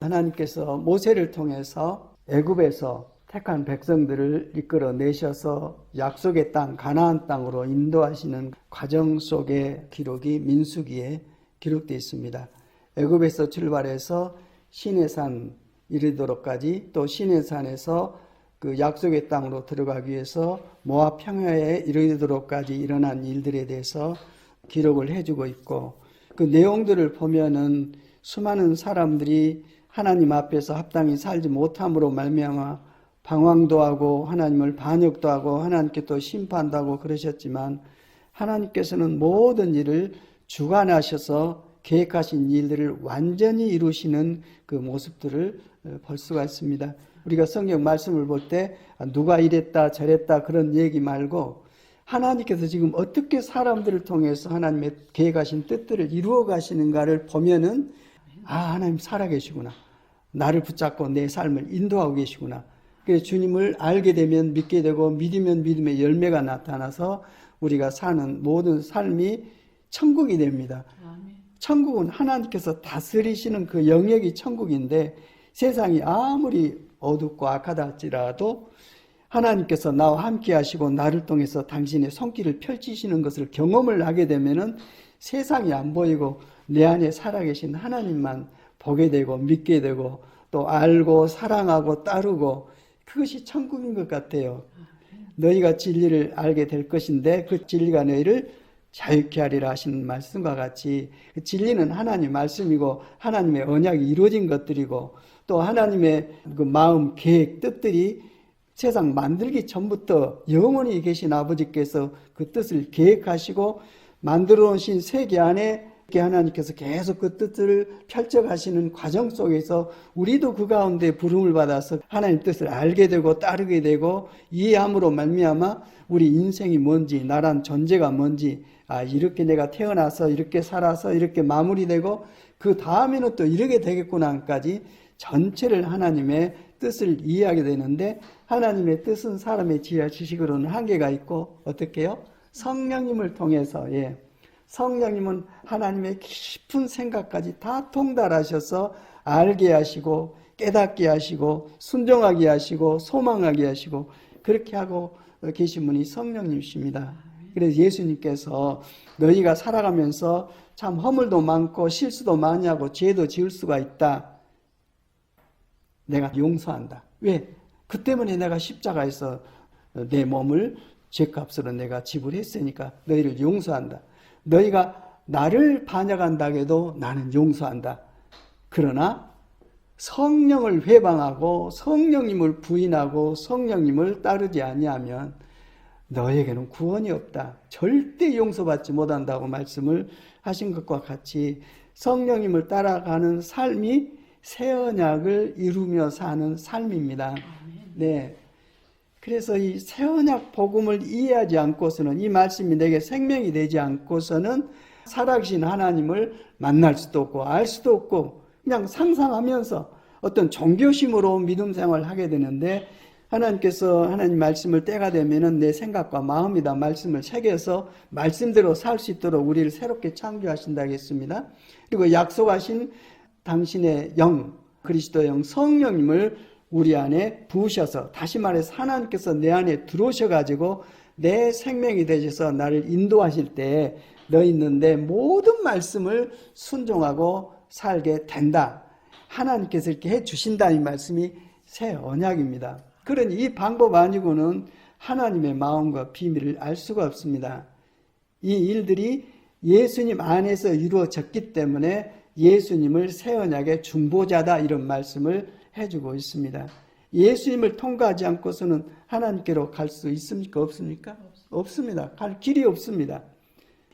하나님께서 모세를 통해서 애굽에서 택한 백성들을 이끌어 내셔서 약속의 땅 가나안 땅으로 인도하시는 과정 속의 기록이 민수기에 기록되어 있습니다. 애굽에서 출발해서 시내산 이르도록까지, 또 시내산에서 그 약속의 땅으로 들어가기 위해서 모압 평야에 이르도록까지 일어난 일들에 대해서 기록을 해주고 있고, 그 내용들을 보면은 수많은 사람들이 하나님 앞에서 합당히 살지 못함으로 말미암아 방황도 하고 하나님을 반역도 하고 하나님께 또 심판도 하고 그러셨지만, 하나님께서는 모든 일을 주관하셔서 계획하신 일들을 완전히 이루시는 그 모습들을 볼 수가 있습니다. 우리가 성경 말씀을 볼 때 누가 이랬다 저랬다 그런 얘기 말고, 하나님께서 지금 어떻게 사람들을 통해서 하나님의 계획하신 뜻들을 이루어 가시는가를 보면은, 하나님 살아계시구나, 나를 붙잡고 내 삶을 인도하고 계시구나. 그래서 주님을 알게 되면 믿게 되고, 믿으면 믿음의 열매가 나타나서 우리가 사는 모든 삶이 천국이 됩니다. 천국은 하나님께서 다스리시는 그 영역이 천국인데, 세상이 아무리 어둡고 악하다 할지라도 하나님께서 나와 함께 하시고 나를 통해서 당신의 손길을 펼치시는 것을 경험을 하게 되면은 세상이 안 보이고 내 안에 살아계신 하나님만 보게 되고 믿게 되고 또 알고 사랑하고 따르고, 그것이 천국인 것 같아요. 너희가 진리를 알게 될 것인데 그 진리가 너희를 자유케 하리라 하시는 말씀과 같이, 그 진리는 하나님 말씀이고 하나님의 언약이 이루어진 것들이고, 또 하나님의 그 마음, 계획, 뜻들이 세상 만들기 전부터 영원히 계신 아버지께서 그 뜻을 계획하시고 만들어 놓으신 세계 안에 하나님께서 계속 그 뜻을 펼쳐가시는 과정 속에서 우리도 그 가운데 부름을 받아서 하나님 뜻을 알게 되고 따르게 되고 이해함으로 말미암아 우리 인생이 뭔지, 나란 존재가 뭔지, 이렇게 내가 태어나서 이렇게 살아서 이렇게 마무리되고 그 다음에는 또 이렇게 되겠구나까지 전체를 하나님의 뜻을 이해하게 되는데, 하나님의 뜻은 사람의 지혜와 지식으로는 한계가 있고, 어떻게 해요? 성령님을 통해서, 성령님은 하나님의 깊은 생각까지 다 통달하셔서 알게 하시고 깨닫게 하시고 순종하게 하시고 소망하게 하시고 그렇게 하고 계신 분이 성령님이십니다. 그래서 예수님께서 너희가 살아가면서 참 허물도 많고 실수도 많이 하고 죄도 지을 수가 있다. 내가 용서한다. 왜? 그 때문에 내가 십자가에서 내 몸을 죄값으로 내가 지불했으니까 너희를 용서한다. 너희가 나를 반역한다 해도 나는 용서한다. 그러나 성령을 회방하고 성령님을 부인하고 성령님을 따르지 아니하면 너에게는 구원이 없다. 절대 용서받지 못한다고 말씀을 하신 것과 같이 성령님을 따라가는 삶이 새 언약을 이루며 사는 삶입니다. 네. 그래서 이 새 언약 복음을 이해하지 않고서는, 이 말씀이 내게 생명이 되지 않고서는 살아계신 하나님을 만날 수도 없고 알 수도 없고 그냥 상상하면서 어떤 종교심으로 믿음 생활을 하게 되는데, 하나님께서 하나님 말씀을 때가 되면은 내 생각과 마음이다 말씀을 새겨서 말씀대로 살 수 있도록 우리를 새롭게 창조하신다 하겠습니다. 그리고 약속하신 당신의 영, 그리스도의 영 성령님을 우리 안에 부으셔서, 다시 말해서 하나님께서 내 안에 들어오셔가지고 내 생명이 되셔서 나를 인도하실 때 너 있는데 모든 말씀을 순종하고 살게 된다. 하나님께서 이렇게 해주신다는 말씀이 새 언약입니다. 그러니 이 방법 아니고는 하나님의 마음과 비밀을 알 수가 없습니다. 이 일들이 예수님 안에서 이루어졌기 때문에 예수님을 새 언약의 중보자다 이런 말씀을 해주고 있습니다. 예수님을 통과하지 않고서는 하나님께로 갈 수 있습니까? 없습니까? 없습니다. 갈 길이 없습니다.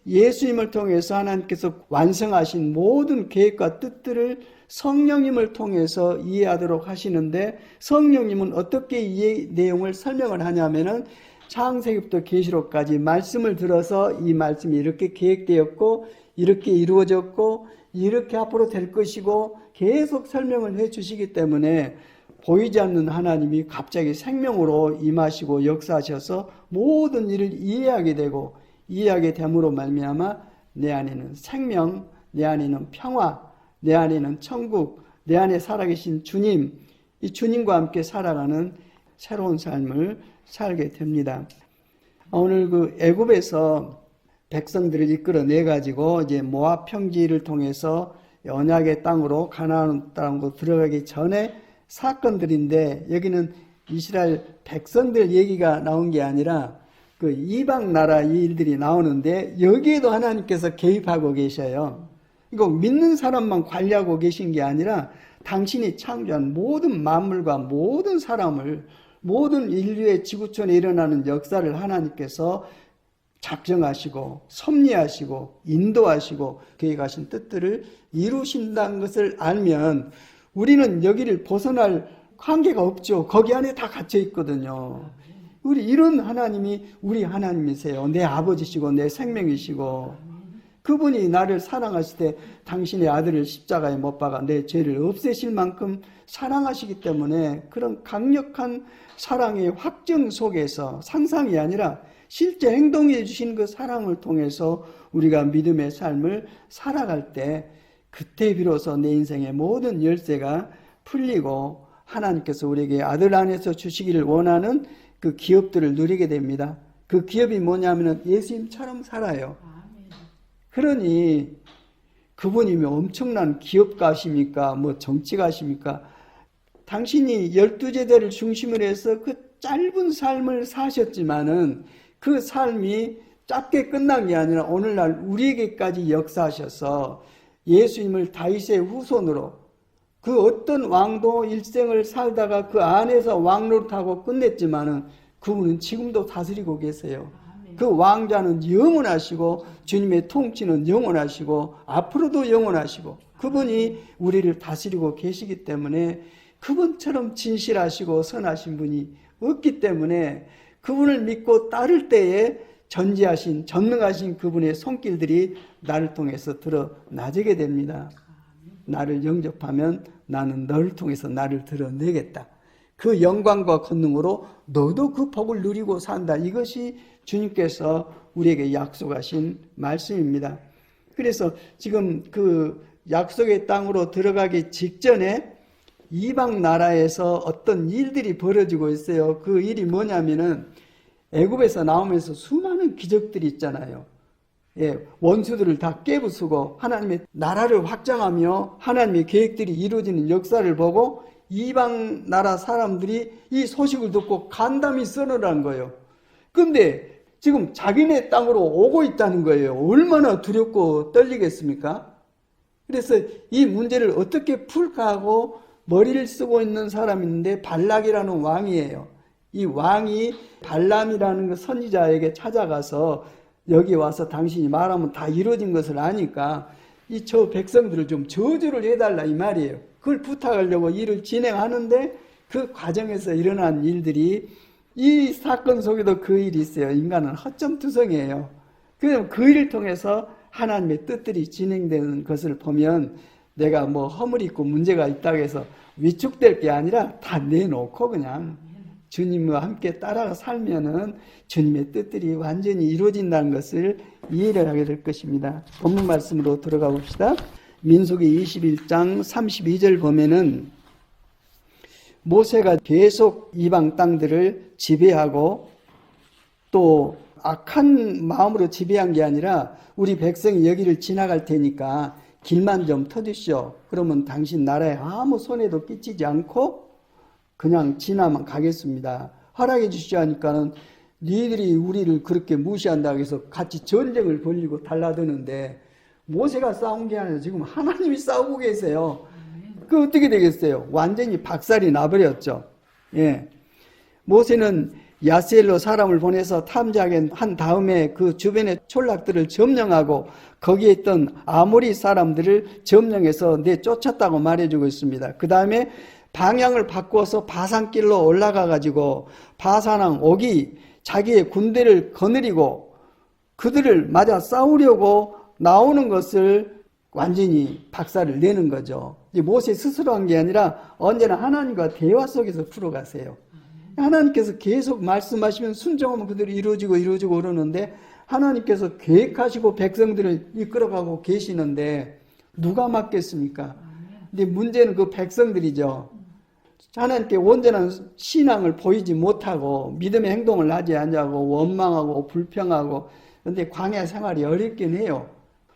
예수님을 통해서 하나님께서 완성하신 모든 계획과 뜻들을 성령님을 통해서 이해하도록 하시는데, 성령님은 어떻게 이 내용을 설명을 하냐면은 창세기부터 계시록까지 말씀을 들어서 이 말씀이 이렇게 계획되었고 이렇게 이루어졌고 이렇게 앞으로 될 것이고 계속 설명을 해 주시기 때문에 보이지 않는 하나님이 갑자기 생명으로 임하시고 역사하셔서 모든 일을 이해하게 되고, 이해하게 됨으로 말미암아 내 안에는 생명, 내 안에는 평화, 내 안에는 천국, 내 안에 살아계신 주님, 이 주님과 함께 살아가는 새로운 삶을 살게 됩니다. 오늘 그 애굽에서 백성들을 이끌어내 가지고 이제 모압 평지를 통해서 언약의 땅으로 가나안 땅으로 들어가기 전에 사건들인데, 여기는 이스라엘 백성들 얘기가 나온 게 아니라 그 이방 나라 일들이 나오는데, 여기에도 하나님께서 개입하고 계셔요. 이거 믿는 사람만 관리하고 계신 게 아니라 당신이 창조한 모든 만물과 모든 사람을, 모든 인류의 지구촌에 일어나는 역사를 하나님께서 작정하시고 섭리하시고 인도하시고 계획하신 뜻들을 이루신다는 것을 알면 우리는 여기를 벗어날 관계가 없죠. 거기 안에 다 갇혀 있거든요. 우리 이런 하나님이 우리 하나님이세요. 내 아버지시고 내 생명이시고, 그분이 나를 사랑하실 때 당신의 아들을 십자가에 못 박아 내 죄를 없애실 만큼 사랑하시기 때문에, 그런 강력한 사랑의 확정 속에서 상상이 아니라 실제 행동해 주신 그 사랑을 통해서 우리가 믿음의 삶을 살아갈 때, 그때 비로소 내 인생의 모든 열쇠가 풀리고 하나님께서 우리에게 아들 안에서 주시기를 원하는 그 기업들을 누리게 됩니다. 그 기업이 뭐냐면 예수님처럼 살아요. 그러니 그분이면 엄청난 기업가십니까? 뭐 정치가십니까? 당신이 12제자를 중심으로 해서 그 짧은 삶을 사셨지만은 그 삶이 짧게 끝난 게 아니라 오늘날 우리에게까지 역사하셔서 예수님을 다윗의 후손으로, 그 어떤 왕도 일생을 살다가 그 안에서 왕노릇하고 끝냈지만은 그분은 지금도 다스리고 계세요. 그 왕자는 영원하시고 주님의 통치는 영원하시고 앞으로도 영원하시고, 그분이 우리를 다스리고 계시기 때문에 그분처럼 진실하시고 선하신 분이 없기 때문에 그분을 믿고 따를 때에 전지하신 전능하신 그분의 손길들이 나를 통해서 드러나지게 됩니다. 나를 영접하면 나는 너를 통해서 나를 드러내겠다. 그 영광과 권능으로 너도 그 복을 누리고 산다. 이것이 주님께서 우리에게 약속하신 말씀입니다. 그래서 지금 그 약속의 땅으로 들어가기 직전에 이방 나라에서 어떤 일들이 벌어지고 있어요. 그 일이 뭐냐면은 애굽에서 나오면서 수많은 기적들이 있잖아요. 예, 원수들을 다 깨부수고 하나님의 나라를 확장하며 하나님의 계획들이 이루어지는 역사를 보고 이방 나라 사람들이 이 소식을 듣고 간담이 써내라는 거예요. 근데 지금 자기네 땅으로 오고 있다는 거예요. 얼마나 두렵고 떨리겠습니까? 그래서 이 문제를 어떻게 풀까 하고 머리를 쓰고 있는 사람이 있는데 발락이라는 왕이에요. 이 왕이 발람이라는 그 선지자에게 찾아가서 여기 와서 당신이 말하면 다 이루어진 것을 아니까 이 저 백성들을 좀 저주를 해달라 이 말이에요. 그걸 부탁하려고 일을 진행하는데 그 과정에서 일어난 일들이, 이 사건 속에도 그 일이 있어요. 인간은 허점투성이에요. 그럼 그 일을 통해서 하나님의 뜻들이 진행되는 것을 보면 내가 뭐 허물이 있고 문제가 있다고 해서 위축될 게 아니라 다 내놓고 그냥 주님과 함께 따라 살면은 주님의 뜻들이 완전히 이루어진다는 것을 이해를 하게 될 것입니다. 본문 말씀으로 들어가 봅시다. 민수기 21장 32절 보면은 모세가 계속 이방 땅들을 지배하고 또 악한 마음으로 지배한 게 아니라 우리 백성이 여기를 지나갈 테니까 길만 좀 터주시오. 그러면 당신 나라에 아무 손해도 끼치지 않고 그냥 지나만 가겠습니다. 허락해 주시오 하니까는 니들이 우리를 그렇게 무시한다고 해서 같이 전쟁을 벌이고 달라드는데, 모세가 싸운 게 아니라 지금 하나님이 싸우고 계세요. 그 어떻게 되겠어요? 완전히 박살이 나버렸죠. 예. 모세는 야셀로 사람을 보내서 탐지하게 한 다음에 그 주변의 촌락들을 점령하고 거기에 있던 아모리 사람들을 점령해서 내쫓았다고 말해주고 있습니다. 그 다음에 방향을 바꾸어서 바산길로 올라가 가지고 바산왕 옥이 자기의 군대를 거느리고 그들을 맞아 싸우려고 나오는 것을 완전히 박살을 내는 거죠. 모세 스스로 한 게 아니라 언제나 하나님과 대화 속에서 풀어가세요. 하나님께서 계속 말씀하시면 순종하면 그대로 이루어지고 그러는데, 하나님께서 계획하시고 백성들을 이끌어가고 계시는데 누가 막겠습니까? 근데 문제는 그 백성들이죠. 하나님께 온전한 신앙을 보이지 못하고 믿음의 행동을 하지 않냐고 원망하고 불평하고. 근데 광야 생활이 어렵긴 해요.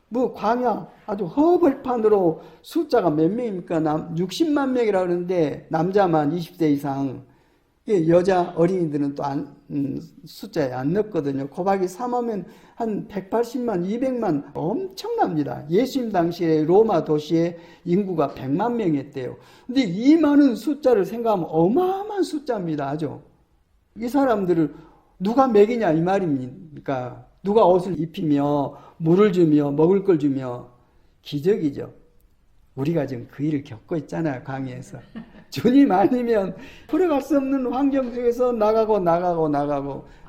뭐 광야 아주 허벌판으로 숫자가 몇 명입니까? 60만 명이라 그러는데 남자만 20세 이상. 여자 어린이들은 또 숫자에 안 넣거든요. 곱하기 3하면 한 180만, 200만 엄청납니다. 예수님 당시에 로마 도시의 인구가 100만 명이었대요. 근데 이 많은 숫자를 생각하면 어마어마한 숫자입니다. 아주. 이 사람들을 누가 먹이냐 이 말입니까? 누가 옷을 입히며 물을 주며 먹을 걸 주며. 기적이죠. 우리가 지금 그 일을 겪고 있잖아요. 광야에서. 주님 아니면 풀어갈 수 없는 환경 속에서 나가고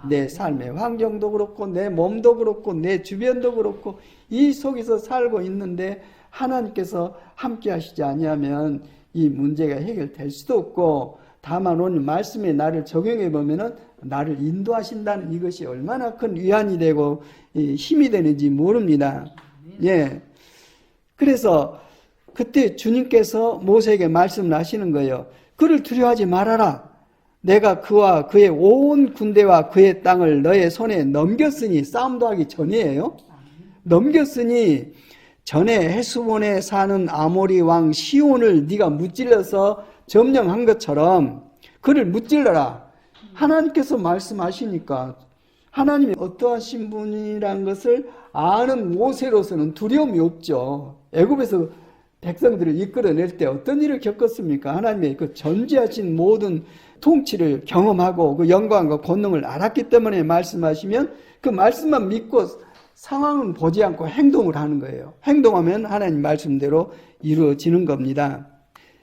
내 삶의 환경도 그렇고 내 몸도 그렇고 내 주변도 그렇고 이 속에서 살고 있는데 하나님께서 함께 하시지 아니하면 이 문제가 해결될 수도 없고, 다만 오늘 말씀에 나를 적용해 보면은 나를 인도하신다는 이것이 얼마나 큰 위안이 되고 힘이 되는지 모릅니다. 예. 그래서 그때 주님께서 모세에게 말씀을 하시는 거예요. 그를 두려워하지 말아라. 내가 그와 그의 온 군대와 그의 땅을 너의 손에 넘겼으니, 싸움도 하기 전이에요. 넘겼으니 전에 헤스본에 사는 아모리 왕 시온을 네가 무찔러서 점령한 것처럼 그를 무찔러라. 하나님께서 말씀하시니까 하나님이 어떠하신 분이라는 것을 아는 모세로서는 두려움이 없죠. 애굽에서 백성들을 이끌어낼 때 어떤 일을 겪었습니까? 하나님의 그 전지하신 모든 통치를 경험하고 그 영광과 권능을 알았기 때문에 말씀하시면 그 말씀만 믿고 상황은 보지 않고 행동을 하는 거예요. 행동하면 하나님 말씀대로 이루어지는 겁니다.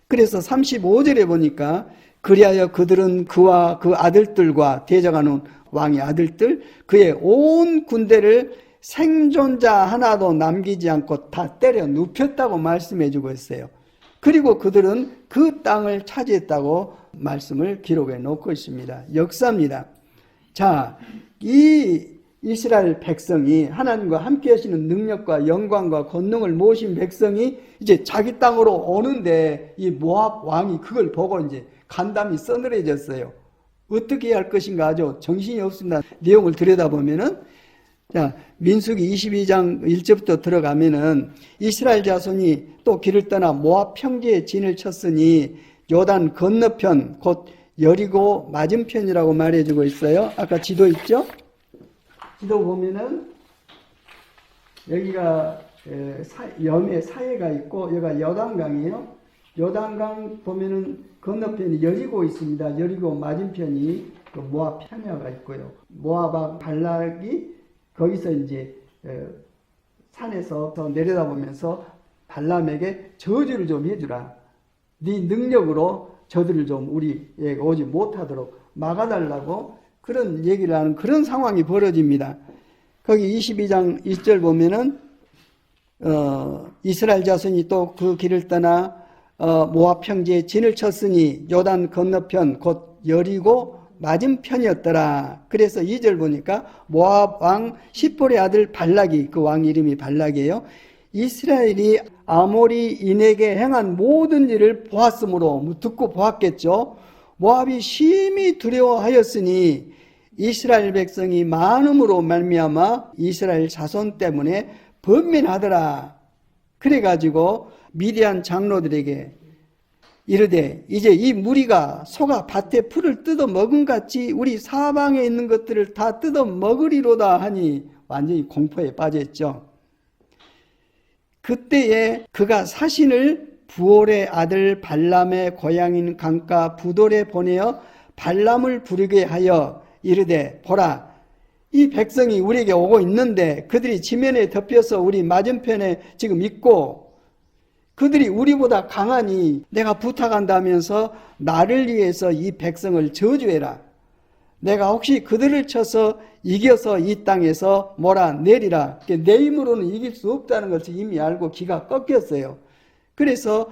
그래서 35절에 보니까 그리하여 그들은 그와 그 아들들과 대적하는 왕의 아들들 그의 온 군대를 생존자 하나도 남기지 않고 다 때려 눕혔다고 말씀해 주고 있어요. 그리고 그들은 그 땅을 차지했다고 말씀을 기록해 놓고 있습니다. 역사입니다. 자, 이 이스라엘 백성이 하나님과 함께 하시는 능력과 영광과 권능을 모신 백성이 이제 자기 땅으로 오는데 이 모압 왕이 그걸 보고 이제 간담이 서늘해졌어요. 어떻게 할 것인가 아주 정신이 없습니다. 내용을 들여다보면은 자, 민수기 22장 1절부터 들어가면은 이스라엘 자손이 또 길을 떠나 모압 평지에 진을 쳤으니 요단 건너편 곧 여리고 맞은편이라고 말해주고 있어요. 아까 지도 있죠? 지도 보면은 여기가 염의 사해가 있고 여기가 요단강이에요. 요단강 보면은 건너편이 여리고 있습니다. 여리고 맞은편이 그 모압 평야가 있고요. 모압 발락이 거기서 이제 산에서 내려다보면서 발람에게 저주를 좀 해주라. 네 능력으로 저들을 좀 우리에게 오지 못하도록 막아달라고 그런 얘기를 하는 그런 상황이 벌어집니다. 거기 22장 1절 보면은 이스라엘 자손이 또 그 길을 떠나 모압 평지에 진을 쳤으니 요단 건너편 곧 여리고 맞은편이었더라. 그래서 2절 보니까 모압 왕 십볼의 아들 발락이, 그 왕 이름이 발락이에요. 이스라엘이 아모리인에게 행한 모든 일을 보았으므로 듣고 보았겠죠. 모압이 심히 두려워하였으니 이스라엘 백성이 많음으로 말미암아 이스라엘 자손 때문에 번민하더라. 그래가지고 미디안 장로들에게 이르되 이제 이 무리가 소가 밭에 풀을 뜯어 먹은 같이 우리 사방에 있는 것들을 다 뜯어 먹으리로다 하니 완전히 공포에 빠졌죠. 그때에 그가 사신을 부올의 아들 발람의 고향인 강가 부돌에 보내어 발람을 부르게 하여 이르되 보라 이 백성이 우리에게 오고 있는데 그들이 지면에 덮여서 우리 맞은편에 지금 있고 그들이 우리보다 강하니 내가 부탁한다면서 나를 위해서 이 백성을 저주해라. 내가 혹시 그들을 쳐서 이겨서 이 땅에서 몰아내리라. 내 힘으로는 이길 수 없다는 것을 이미 알고 기가 꺾였어요. 그래서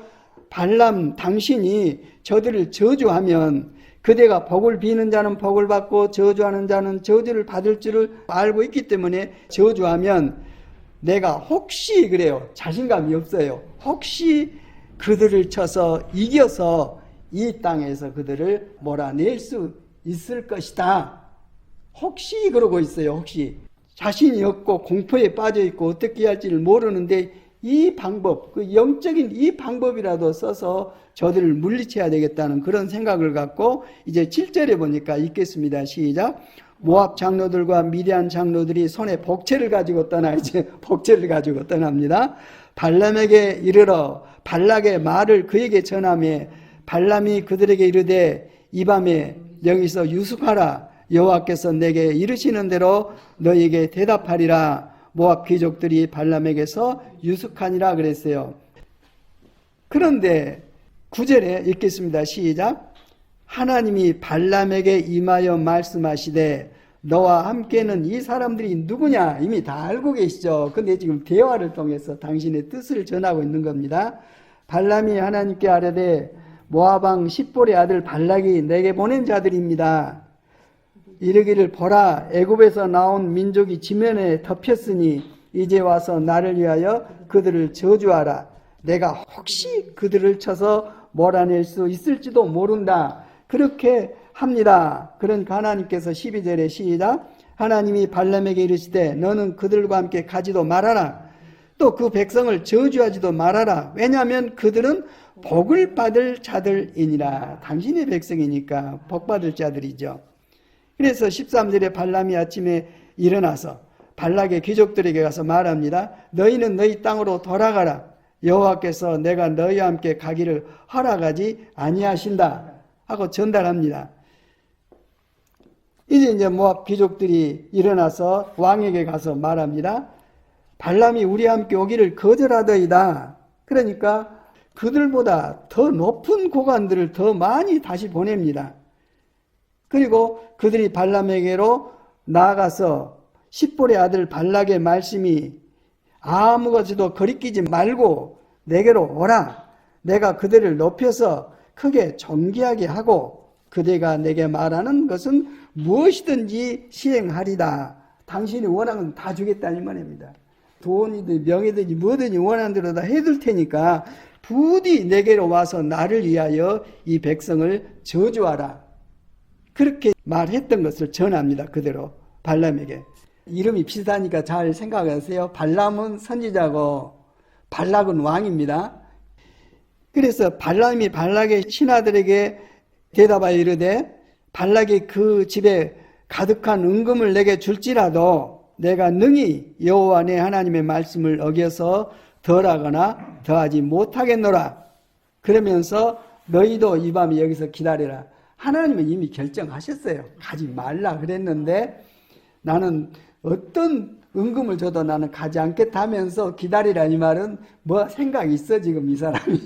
발람 당신이 저들을 저주하면 그대가 복을 비는 자는 복을 받고 저주하는 자는 저주를 받을 줄을 알고 있기 때문에 저주하면 내가 혹시 그래요. 자신감이 없어요. 혹시 그들을 쳐서 이겨서 이 땅에서 그들을 몰아낼 수 있을 것이다. 혹시 그러고 있어요. 혹시 자신이 없고 공포에 빠져 있고 어떻게 할지를 모르는데 이 방법, 그 영적인 이 방법이라도 써서 저들을 물리쳐야 되겠다는 그런 생각을 갖고 이제 7절에 보니까 읽겠습니다. 시작. 모압 장로들과 미디안 장로들이 손에 복채를 가지고 복채를 가지고 떠납니다. 발람에게 이르러 발락의 말을 그에게 전하며 발람이 그들에게 이르되 이 밤에 여기서 유숙하라. 여호와께서 내게 이르시는 대로 너희에게 대답하리라. 모압 귀족들이 발람에게서 유숙하니라 그랬어요. 그런데 9절에 읽겠습니다. 시작. 하나님이 발람에게 임하여 말씀하시되 너와 함께는 이 사람들이 누구냐 이미 다 알고 계시죠. 근데 지금 대화를 통해서 당신의 뜻을 전하고 있는 겁니다. 발람이 하나님께 아뢰되 모압 왕 십볼의 아들 발락이 내게 보낸 자들입니다. 이르기를 보라 애굽에서 나온 민족이 지면에 덮였으니 이제 와서 나를 위하여 그들을 저주하라. 내가 혹시 그들을 쳐서 몰아낼 수 있을지도 모른다. 그렇게 합니다. 그러니까 하나님께서 12절에 시작. 하나님이 발람에게 이르시되 너는 그들과 함께 가지도 말아라. 또 그 백성을 저주하지도 말아라. 왜냐하면 그들은 복을 받을 자들이니라. 당신의 백성이니까 복 받을 자들이죠. 그래서 13절에 발람이 아침에 일어나서 발락의 귀족들에게 가서 말합니다. 너희는 너희 땅으로 돌아가라. 여호와께서 내가 너희와 함께 가기를 허락하지 아니하신다 하고 전달합니다. 이제 모압 귀족들이 일어나서 왕에게 가서 말합니다. 발람이 우리와 함께 오기를 거절하더이다. 그러니까 그들보다 더 높은 고관들을 더 많이 다시 보냅니다. 그리고 그들이 발람에게로 나아가서 십볼의 아들 발락의 말씀이 아무것도 거리끼지 말고 내게로 오라. 내가 그들을 높여서 크게 존귀하게 하고 그대가 내게 말하는 것은 무엇이든지 시행하리다. 당신이 원하는 건 다 주겠다는 말입니다. 돈이든 명예든지 뭐든지 원하는 대로 다 해둘 테니까 부디 내게로 와서 나를 위하여 이 백성을 저주하라. 그렇게 말했던 것을 전합니다. 그대로 발람에게. 이름이 비슷하니까 잘 생각하세요. 발람은 선지자고 발락은 왕입니다. 그래서 발람이 발락의 신하들에게 대답하여 이르되 발락이 그 집에 가득한 은금을 내게 줄지라도 내가 능히 여호와 내 하나님의 말씀을 어겨서 덜하거나 더하지 못하겠노라. 그러면서 너희도 이 밤에 여기서 기다려라. 하나님은 이미 결정하셨어요. 가지 말라 그랬는데 나는 어떤 은금을 줘도 나는 가지 않겠다면서 기다리라. 이 말은 뭐 생각이 있어 지금 이 사람이.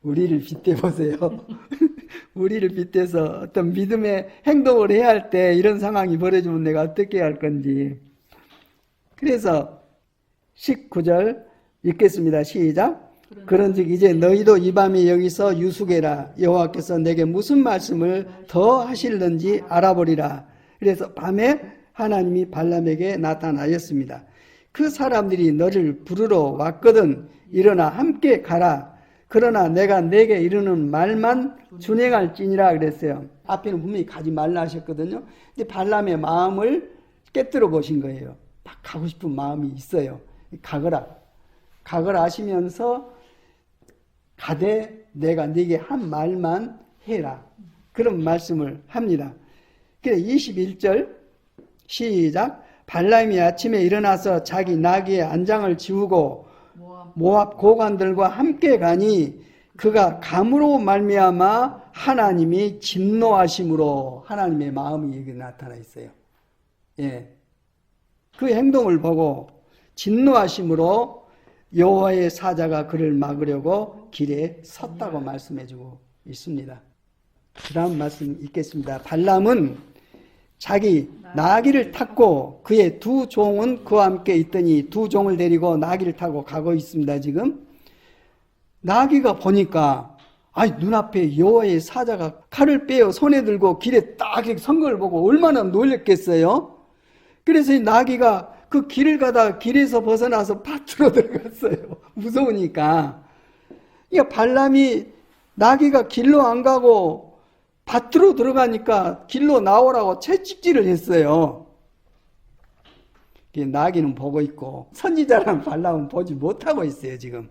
우리를 빗대보세요. 우리를 빗대서 어떤 믿음의 행동을 해야 할 때 이런 상황이 벌어지면 내가 어떻게 할 건지. 그래서 19절 읽겠습니다. 시작. 그런즉 이제 너희도 이 밤에 여기서 유숙해라. 여호와께서 내게 무슨 말씀을 더 하실는지 알아보리라. 그래서 밤에 하나님이 발람에게 나타나셨습니다. 그 사람들이 너를 부르러 왔거든. 일어나 함께 가라. 그러나 내가 내게 이르는 말만 준행할지니라 그랬어요. 앞에는 분명히 가지 말라 하셨거든요. 근데 발람의 마음을 깨뜨려 보신 거예요. 막 가고 싶은 마음이 있어요. 가거라. 가거라 하시면서 가되 내가 네게 한 말만 해라. 그런 말씀을 합니다. 그래 21절 시작. 발람이 아침에 일어나서 자기 나귀의 안장을 지우고 모압 고관들과 함께 가니 그가 감으로 말미암아 하나님이 진노하심으로 하나님의 마음이 여기 나타나 있어요. 예. 그 행동을 보고 진노하심으로 여호와의 사자가 그를 막으려고 길에 섰다고 말씀해주고 있습니다. 그 다음 말씀 읽겠습니다. 발람은 자기 나귀를 탔고 그의 두 종은 그와 함께 있더니 두 종을 데리고 나귀를 타고 가고 있습니다. 지금 나귀가 보니까 눈앞에 여호와의 사자가 칼을 빼어 손에 들고 길에 딱 선 걸 보고 얼마나 놀랬겠어요. 그래서 이 나귀가 그 길을 가다가 길에서 벗어나서 밭으로 들어갔어요. 무서우니까. 그러니까 발람이 나귀가 길로 안 가고 밭으로 들어가니까 길로 나오라고 채찍질을 했어요. 나귀는 보고 있고 선지자라는 발람은 보지 못하고 있어요. 지금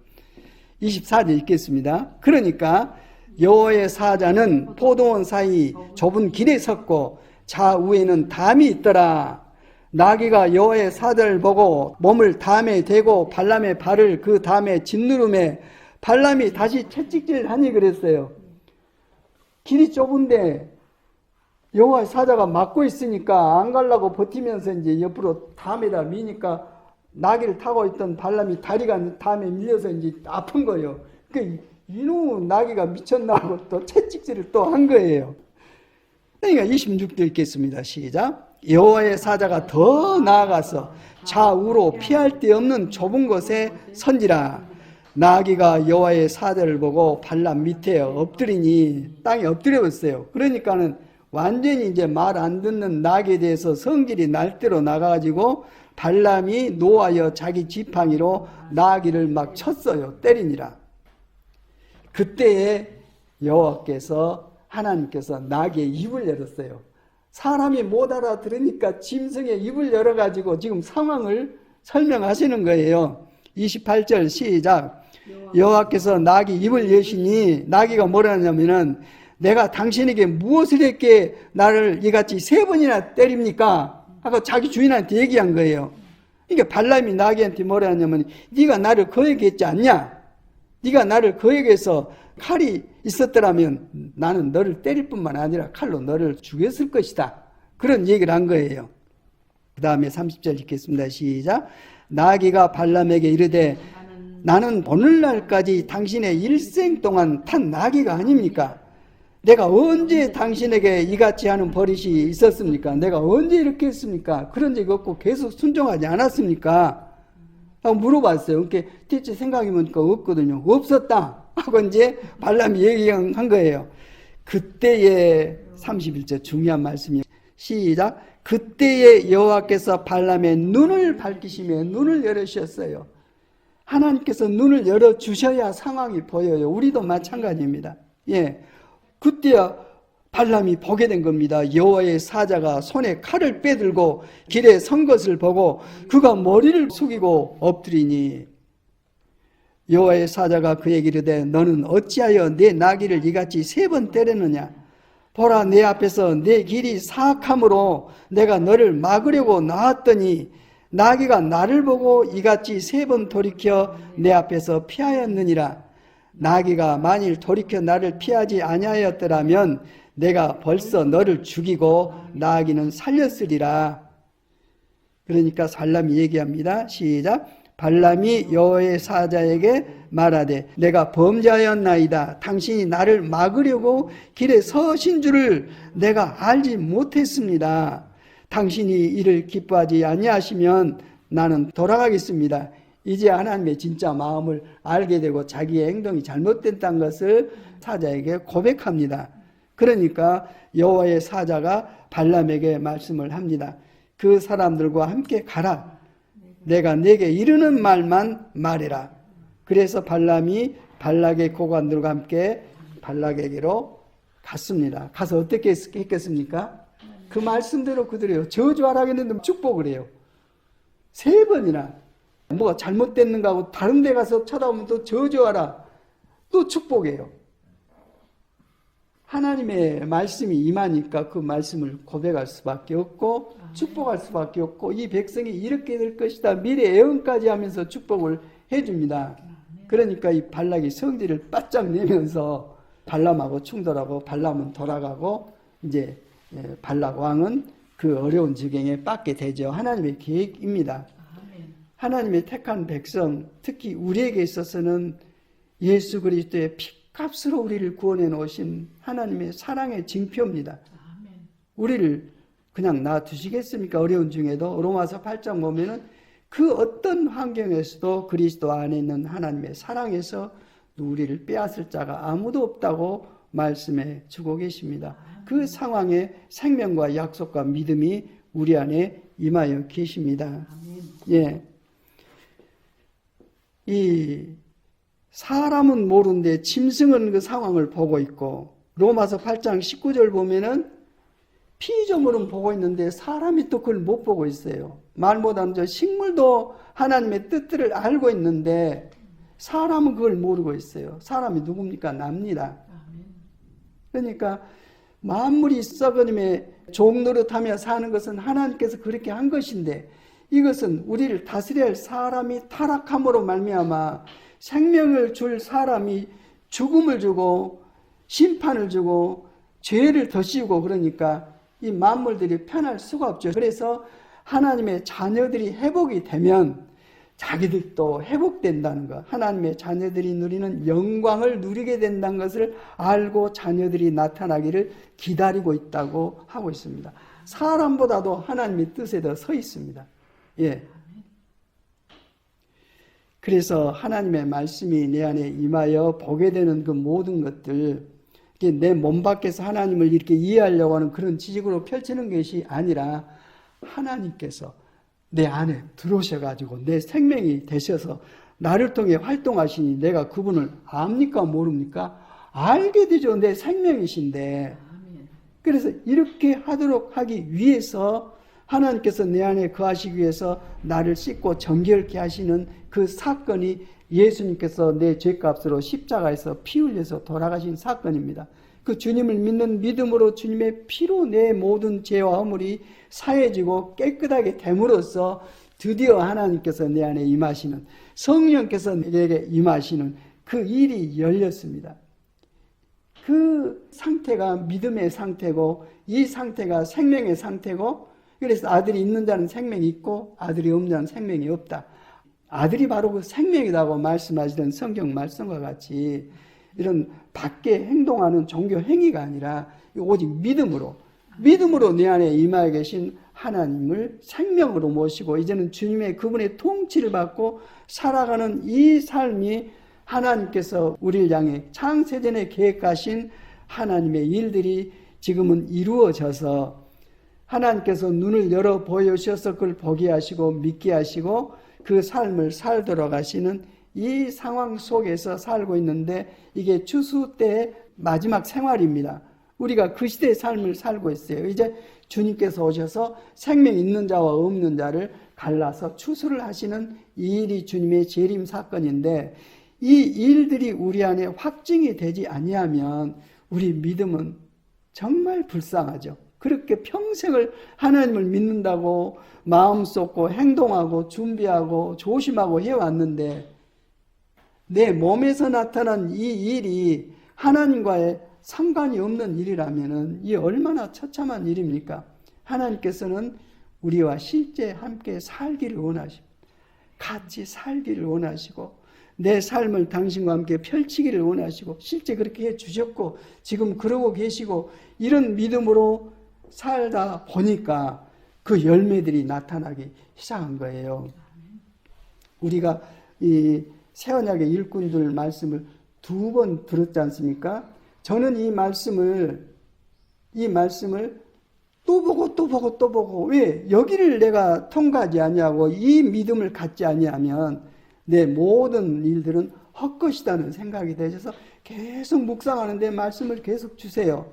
24절 읽겠습니다. 그러니까 여호와의 사자는 포도원 사이 좁은 길에 섰고 좌우에는 담이 있더라. 나귀가 여호와의 사자를 보고 몸을 담에 대고 발람의 발을 그 담에 짓누름에 발람이 다시 채찍질하니 그랬어요. 길이 좁은데 여호와의 사자가 막고 있으니까 안 가려고 버티면서 이제 옆으로 담에다 미니까 나귀를 타고 있던 발람이 다리가 담에 밀려서 이제 아픈 거예요. 그러니까 이놈 나귀가 미쳤나 하고 또 채찍질을 또 한 거예요. 그러니까 26절 읽겠습니다. 시작. 여호와의 사자가 더 나아가서 좌우로 피할 데 없는 좁은 곳에 선지라. 나귀가 여호와의 사자를 보고 발람 밑에 엎드리니 땅에 엎드려버렸어요. 그러니까는 완전히 이제 말 안 듣는 나귀에 대해서 성질이 날대로 나가가지고 발람이 노하여 자기 지팡이로 나귀를 막 쳤어요. 때리니라. 그때에 여호와께서 하나님께서 나귀의 입을 열었어요. 사람이 못 알아들으니까 짐승의 입을 열어가지고 지금 상황을 설명하시는 거예요. 28절 시작. 여호와께서 나귀 입을 여시니 나귀가 뭐라 하냐면은 내가 당신에게 무엇을 했기에 나를 이같이 3번이나 때립니까? 하고 자기 주인한테 얘기한 거예요. 그러니까 발람이 나귀한테 뭐라 하냐면 네가 나를 거역에 했지 않냐? 네가 나를 거역해서 칼이 있었더라면 나는 너를 때릴 뿐만 아니라 칼로 너를 죽였을 것이다. 그런 얘기를 한 거예요. 그 다음에 30절 읽겠습니다. 시작. 나귀가 발람에게 이르되 나는 오늘날까지 당신의 일생 동안 탄 나귀가 아닙니까? 내가 언제 당신에게 이같이 하는 버릇이 있었습니까? 내가 언제 이렇게 했습니까? 그런 적이 없고 계속 순종하지 않았습니까? 하고 물어봤어요. 그러니까 대체 생각해보니까 없거든요. 없었다 하고 이제 발람이 얘기한 거예요. 그때에 31절 중요한 말씀이에요. 시작. 그때에 여호와께서 발람의 눈을 밝히시며 눈을 열으셨어요. 하나님께서 눈을 열어주셔야 상황이 보여요. 우리도 마찬가지입니다. 예, 그때야 발람이 보게 된 겁니다. 여호와의 사자가 손에 칼을 빼들고 길에 선 것을 보고 그가 머리를 숙이고 엎드리니 여호와의 사자가 그에게 이르되 너는 어찌하여 내 나귀를 이같이 3번 때렸느냐? 보라, 내 앞에서 내 길이 사악함으로 내가 너를 막으려고 나왔더니 나귀가 나를 보고 이같이 3번 돌이켜 내 앞에서 피하였느니라. 나귀가 만일 돌이켜 나를 피하지 아니하였더라면 내가 벌써 너를 죽이고 나귀는 살렸으리라. 그러니까 발람이 얘기합니다. 시작. 발람이 여호와의 사자에게 말하되 내가 범죄하였나이다. 당신이 나를 막으려고 길에 서신 줄을 내가 알지 못했습니다. 당신이 이를 기뻐하지 아니하시면 나는 돌아가겠습니다. 이제 하나님의 진짜 마음을 알게 되고 자기의 행동이 잘못됐다는 것을 사자에게 고백합니다. 그러니까 여호와의 사자가 발람에게 말씀을 합니다. 그 사람들과 함께 가라. 내가 내게 이르는 말만 말해라. 그래서 발람이 발락의 고관들과 함께 발락에게로 갔습니다. 가서 어떻게 했겠습니까? 그 말씀대로 그대로요. 저주하라 했는데 축복을 해요. 3번이나 뭐가 잘못됐는가 하고 다른 데 가서 쳐다보면 또 저주하라. 또 축복해요. 하나님의 말씀이 임하니까 그 말씀을 고백할 수밖에 없고 축복할 수밖에 없고 이 백성이 이렇게 될 것이다. 미래 예언까지 하면서 축복을 해줍니다. 그러니까 이 발락이 성질을 바짝 내면서 발람하고 충돌하고 발람은 돌아가고 이제 발락 왕은 그 어려운 지경에 빠게 되죠. 하나님의 계획입니다. 하나님의 택한 백성, 특히 우리에게 있어서는 예수 그리스도의 피값으로 우리를 구원해 놓으신 하나님의 사랑의 징표입니다. 우리를 그냥 놔두시겠습니까? 어려운 중에도 로마서 8장 보면은 그 어떤 환경에서도 그리스도 안에 있는 하나님의 사랑에서 우리를 빼앗을 자가 아무도 없다고 말씀해 주고 계십니다. 그 상황에 생명과 약속과 믿음이 우리 안에 임하여 계십니다. 예. 이 사람은 모르는데 짐승은 그 상황을 보고 있고, 로마서 8장 19절 보면은 피조물은 보고 있는데 사람이 또 그걸 못 보고 있어요. 말 못하는 저 식물도 하나님의 뜻들을 알고 있는데 사람은 그걸 모르고 있어요. 사람이 누굽니까? 납니다. 그러니까 만물이 썩어짐에 종노릇하며 사는 것은 하나님께서 그렇게 한 것인데, 이것은 우리를 다스려야 할 사람이 타락함으로 말미암아 생명을 줄 사람이 죽음을 주고 심판을 주고 죄를 더 씌우고, 그러니까 이 만물들이 편할 수가 없죠. 그래서 하나님의 자녀들이 회복이 되면 자기들도 회복된다는 것, 하나님의 자녀들이 누리는 영광을 누리게 된다는 것을 알고 자녀들이 나타나기를 기다리고 있다고 하고 있습니다. 사람보다도 하나님의 뜻에 더 서 있습니다. 예. 그래서 하나님의 말씀이 내 안에 임하여 보게 되는 그 모든 것들, 내 몸 밖에서 하나님을 이렇게 이해하려고 하는 그런 지식으로 펼치는 것이 아니라 하나님께서 내 안에 들어오셔가지고 내 생명이 되셔서 나를 통해 활동하시니 내가 그분을 압니까 모릅니까? 알게 되죠. 내 생명이신데. 그래서 이렇게 하도록 하기 위해서 하나님께서 내 안에 거하시기 위해서 나를 씻고 정결케 하시는 그 사건이 예수님께서 내 죄값으로 십자가에서 피 흘려서 돌아가신 사건입니다. 그 주님을 믿는 믿음으로 주님의 피로 내 모든 죄와 허물이 사해지고 깨끗하게 됨으로써 드디어 하나님께서 내 안에 임하시는, 성령께서 내게 임하시는 그 일이 열렸습니다. 그 상태가 믿음의 상태고, 이 상태가 생명의 상태고, 그래서 아들이 있는 자는 생명이 있고 아들이 없는 자는 생명이 없다. 아들이 바로 그 생명이라고 말씀하시던 성경 말씀과 같이 이런 밖에 행동하는 종교 행위가 아니라 오직 믿음으로 내 안에 임하여 계신 하나님을 생명으로 모시고 이제는 주님의 그분의 통치를 받고 살아가는 이 삶이 하나님께서 우리를 향해 창세전에 계획하신 하나님의 일들이 지금은 이루어져서 하나님께서 눈을 열어 보여주셔서 그걸 보게 하시고 믿게 하시고 그 삶을 살도록 하시는 이 상황 속에서 살고 있는데, 이게 추수 때의 마지막 생활입니다. 우리가 그 시대의 삶을 살고 있어요. 이제 주님께서 오셔서 생명 있는 자와 없는 자를 갈라서 추수를 하시는 이 일이 주님의 재림 사건인데, 이 일들이 우리 안에 확증이 되지 아니하면 우리 믿음은 정말 불쌍하죠. 그렇게 평생을 하나님을 믿는다고 마음 쏟고 행동하고 준비하고 조심하고 해왔는데, 내 몸에서 나타난 이 일이 하나님과의 상관이 없는 일이라면 이 얼마나 처참한 일입니까? 하나님께서는 우리와 실제 함께 살기를 원하시고 같이 살기를 원하시고 내 삶을 당신과 함께 펼치기를 원하시고 실제 그렇게 해주셨고 지금 그러고 계시고, 이런 믿음으로 살다 보니까 그 열매들이 나타나기 시작한 거예요. 우리가 이 새언약의 일꾼들 말씀을 2번 들었지 않습니까? 저는 이 말씀을 또 보고 왜 여기를 내가 통과하지 아니하고 이 믿음을 갖지 아니하면 내 모든 일들은 헛것이다는 생각이 되셔서 계속 묵상하는데 말씀을 계속 주세요.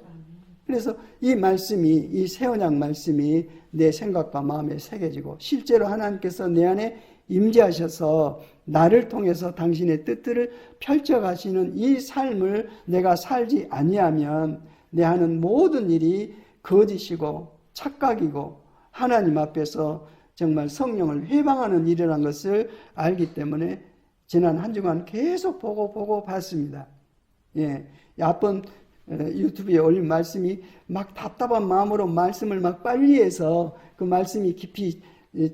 그래서 이 말씀이, 이 새언약 말씀이 내 생각과 마음에 새겨지고 실제로 하나님께서 내 안에 임재하셔서 나를 통해서 당신의 뜻들을 펼쳐가시는 이 삶을 내가 살지 아니하면 내 하는 모든 일이 거짓이고 착각이고 하나님 앞에서 정말 성령을 회방하는 일이라는 것을 알기 때문에 지난 한 주간 계속 보고 봤습니다. 예, 앞번 유튜브에 올린 말씀이 막 답답한 마음으로 말씀을 막 빨리 해서 그 말씀이 깊이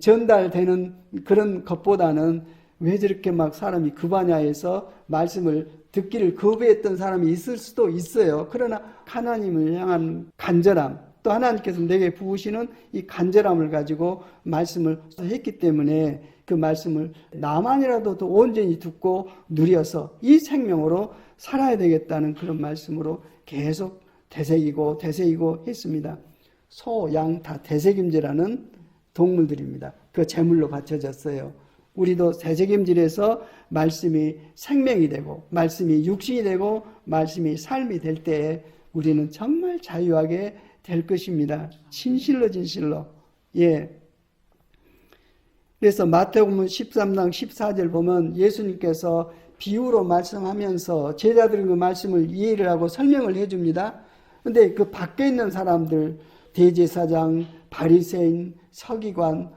전달되는 그런 것보다는 왜 저렇게 막 사람이 급하냐 해서 말씀을 듣기를 거부했던 사람이 있을 수도 있어요. 그러나 하나님을 향한 간절함, 또 하나님께서 내게 부으시는 이 간절함을 가지고 말씀을 했기 때문에 그 말씀을 나만이라도 더 온전히 듣고 누려서 이 생명으로 살아야 되겠다는 그런 말씀으로 계속 되새기고 했습니다. 소, 양 다 되새김제라는 동물들입니다. 그 제물로 바쳐졌어요. 우리도 새책임질에서 말씀이 생명이 되고 말씀이 육신이 되고 말씀이 삶이 될 때에 우리는 정말 자유하게 될 것입니다. 진실로 진실로. 예. 그래서 마태복음 13장 14절 보면 예수님께서 비유로 말씀하면서 제자들은 그 말씀을 이해를 하고 설명을 해줍니다. 근데 그 밖에 있는 사람들, 대제사장, 바리새인, 서기관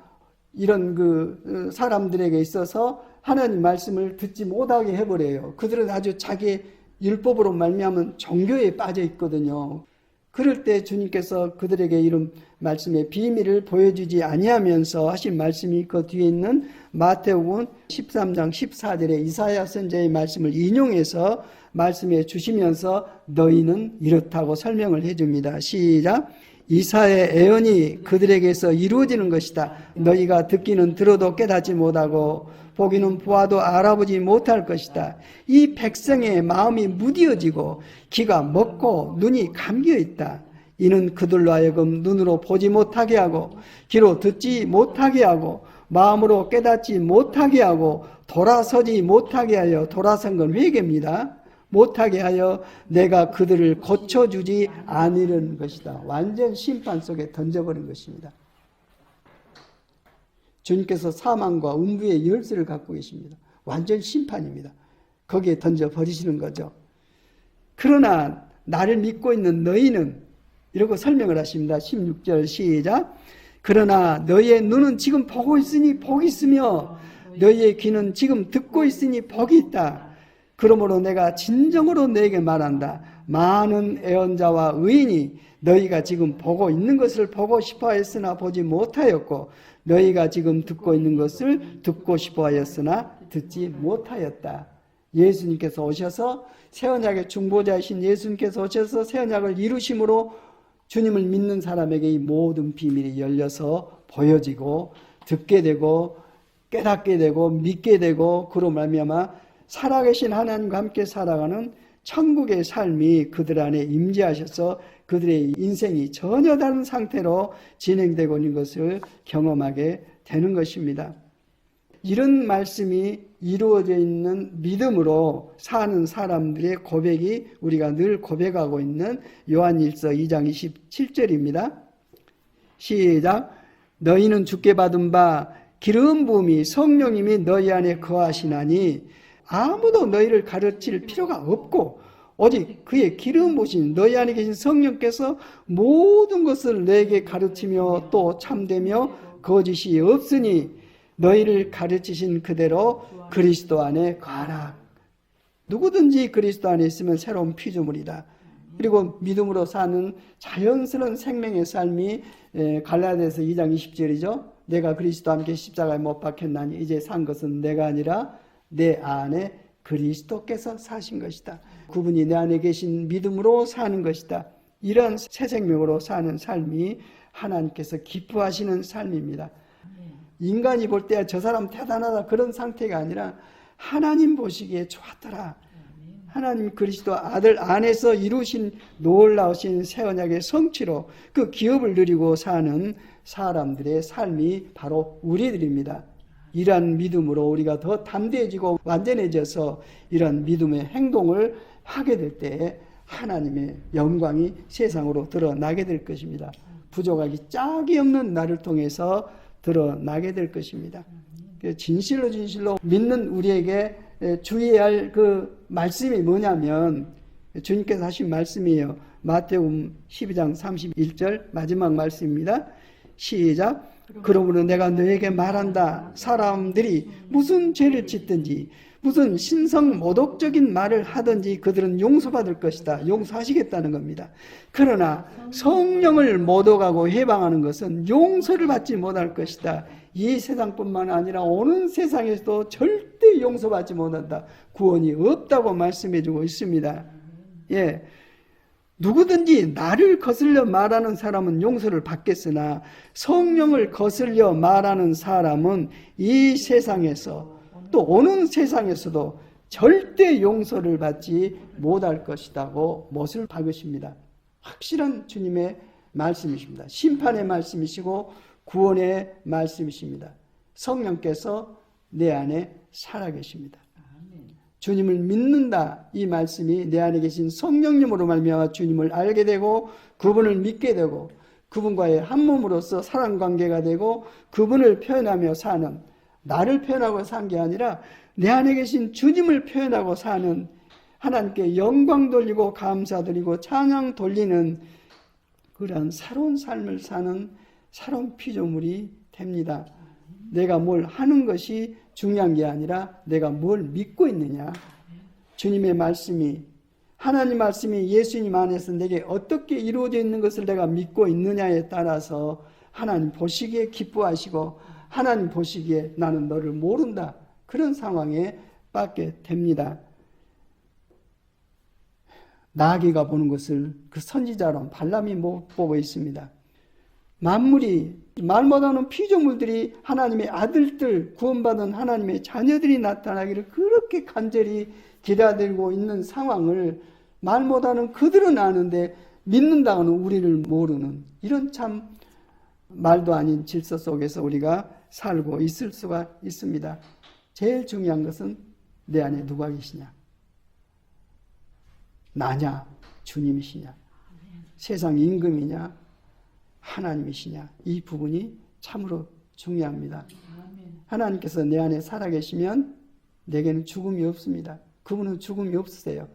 이런 그 사람들에게 있어서 하나님 말씀을 듣지 못하게 해버려요. 그들은 아주 자기 율법으로 말미암은 종교에 빠져 있거든요. 그럴 때 주님께서 그들에게 이런 말씀의 비밀을 보여주지 아니하면서 하신 말씀이 그 뒤에 있는 마태복음 13장 14절에 이사야 선지자의 말씀을 인용해서 말씀해 주시면서 너희는 이렇다고 설명을 해줍니다. 시작. 이사야의 애언이 그들에게서 이루어지는 것이다. 너희가 듣기는 들어도 깨닫지 못하고 보기는 보아도 알아보지 못할 것이다. 이 백성의 마음이 무디어지고 귀가 먹고 눈이 감겨 있다. 이는 그들로 하여금 눈으로 보지 못하게 하고 귀로 듣지 못하게 하고 마음으로 깨닫지 못하게 하고 돌아서지 못하게 하여, 돌아선 건 회개입니다. 못하게 하여 내가 그들을 고쳐주지 아니는 것이다. 완전 심판 속에 던져버린 것입니다. 주님께서 사망과 음부의 열쇠를 갖고 계십니다. 완전 심판입니다. 거기에 던져버리시는 거죠. 그러나 나를 믿고 있는 너희는 이러고 설명을 하십니다. 16절 시작. 그러나 너희의 눈은 지금 보고 있으니 복이 있으며 너희의 귀는 지금 듣고 있으니 복이 있다. 그러므로 내가 진정으로 너에게 말한다. 많은 애언자와 의인이 너희가 지금 보고 있는 것을 보고 싶어 했으나 보지 못하였고 너희가 지금 듣고 있는 것을 듣고 싶어 하였으나 듣지 못하였다. 예수님께서 오셔서 새언약의 중보자이신 예수님께서 오셔서 새언약을 이루심으로 주님을 믿는 사람에게 이 모든 비밀이 열려서 보여지고 듣게 되고 깨닫게 되고 믿게 되고 그로 말미암아 살아계신 하나님과 함께 살아가는 천국의 삶이 그들 안에 임재하셔서 그들의 인생이 전혀 다른 상태로 진행되고 있는 것을 경험하게 되는 것입니다. 이런 말씀이 이루어져 있는 믿음으로 사는 사람들의 고백이 우리가 늘 고백하고 있는 요한일서 2장 27절입니다. 시작. 너희는 주께 받은 바 기름 부음이 성령님이 너희 안에 거하시나니 아무도 너희를 가르칠 필요가 없고 오직 그의 기름 부으신 너희 안에 계신 성령께서 모든 것을 내게 가르치며 또 참되며 거짓이 없으니 너희를 가르치신 그대로 그리스도 안에 거하라. 누구든지 그리스도 안에 있으면 새로운 피조물이다. 그리고 믿음으로 사는 자연스러운 생명의 삶이 갈라디아서 2장 20절이죠. 내가 그리스도와 함께 십자가에 못 박혔나니 이제 산 것은 내가 아니라 내 안에 그리스도께서 사신 것이다. 그분이 내 안에 계신 믿음으로 사는 것이다. 이런 새 생명으로 사는 삶이 하나님께서 기뻐하시는 삶입니다. 인간이 볼 때 저 사람 대단하다 그런 상태가 아니라 하나님 보시기에 좋았더라. 하나님 그리스도 아들 안에서 이루신 놀라우신 새 언약의 성취로 그 기업을 누리고 사는 사람들의 삶이 바로 우리들입니다. 이러한 믿음으로 우리가 더 담대해지고 완전해져서 이런 믿음의 행동을 하게 될 때에 하나님의 영광이 세상으로 드러나게 될 것입니다. 부족하기 짝이 없는 나를 통해서 드러나게 될 것입니다. 진실로 진실로 믿는 우리에게 주의해야 할 그 말씀이 뭐냐면 주님께서 하신 말씀이에요. 마태복음 12장 31절 마지막 말씀입니다. 시작. 그러므로 내가 너에게 말한다. 사람들이 무슨 죄를 짓든지 무슨 신성 모독적인 말을 하든지 그들은 용서받을 것이다. 용서하시겠다는 겁니다. 그러나 성령을 모독하고 해방하는 것은 용서를 받지 못할 것이다. 이 세상뿐만 아니라 오는 세상에서도 절대 용서받지 못한다. 구원이 없다고 말씀해주고 있습니다. 예. 누구든지 나를 거슬려 말하는 사람은 용서를 받겠으나 성령을 거슬려 말하는 사람은 이 세상에서 또 오는 세상에서도 절대 용서를 받지 못할 것이라고 못을 박으십니다. 확실한 주님의 말씀이십니다. 심판의 말씀이시고 구원의 말씀이십니다. 성령께서 내 안에 살아계십니다. 주님을 믿는다, 이 말씀이 내 안에 계신 성령님으로 말미암아 주님을 알게 되고 그분을 믿게 되고 그분과의 한 몸으로서 사랑관계가 되고 그분을 표현하며 사는, 나를 표현하고 산 게 아니라 내 안에 계신 주님을 표현하고 사는, 하나님께 영광 돌리고 감사드리고 찬양 돌리는 그러한 새로운 삶을 사는 새로운 피조물이 됩니다. 내가 뭘 하는 것이 중요한 게 아니라 내가 뭘 믿고 있느냐. 주님의 말씀이, 하나님 말씀이 예수님 안에서 내게 어떻게 이루어져 있는 것을 내가 믿고 있느냐에 따라서 하나님 보시기에 기뻐하시고 하나님 보시기에 나는 너를 모른다, 그런 상황에 빠지게 됩니다. 나귀가 보는 것을 그 선지자론 발람이 못 보고 있습니다. 만물이, 말 못하는 피조물들이 하나님의 아들들, 구원받은 하나님의 자녀들이 나타나기를 그렇게 간절히 기다리고 있는 상황을 말 못하는 그들은 아는데 믿는다고는 우리를 모르는, 이런 참 말도 아닌 질서 속에서 우리가 살고 있을 수가 있습니다. 제일 중요한 것은 내 안에 누가 계시냐? 나냐? 주님이시냐? 세상 임금이냐? 하나님이시냐? 이 부분이 참으로 중요합니다. 하나님께서 내 안에 살아계시면 내게는 죽음이 없습니다. 그분은 죽음이 없으세요.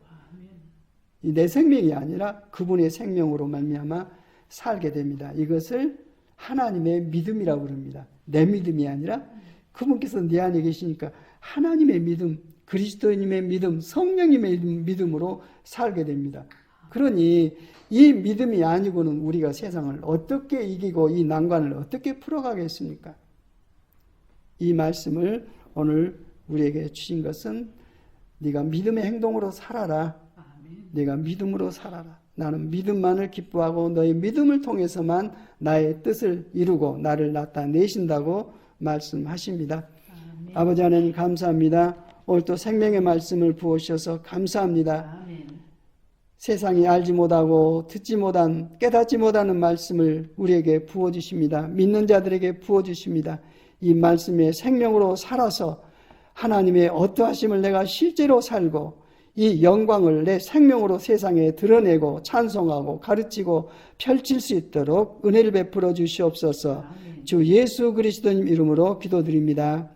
내 생명이 아니라 그분의 생명으로 말미암아 살게 됩니다. 이것을 하나님의 믿음이라고 부릅니다. 내 믿음이 아니라 그분께서 내 안에 계시니까 하나님의 믿음, 그리스도님의 믿음, 성령님의 믿음으로 살게 됩니다. 그러니 이 믿음이 아니고는 우리가 세상을 어떻게 이기고 이 난관을 어떻게 풀어가겠습니까? 이 말씀을 오늘 우리에게 주신 것은 네가 믿음의 행동으로 살아라. 네가 믿음으로 살아라. 나는 믿음만을 기뻐하고 너의 믿음을 통해서만 나의 뜻을 이루고 나를 나타내신다고 말씀하십니다. 아버지 하나님 감사합니다. 오늘 또 생명의 말씀을 부어주셔서 감사합니다. 세상이 알지 못하고 듣지 못한, 깨닫지 못하는 말씀을 우리에게 부어주십니다. 믿는 자들에게 부어주십니다. 이 말씀의 생명으로 살아서 하나님의 어떠하심을 내가 실제로 살고 이 영광을 내 생명으로 세상에 드러내고 찬송하고 가르치고 펼칠 수 있도록 은혜를 베풀어 주시옵소서. 주 예수 그리스도님 이름으로 기도드립니다.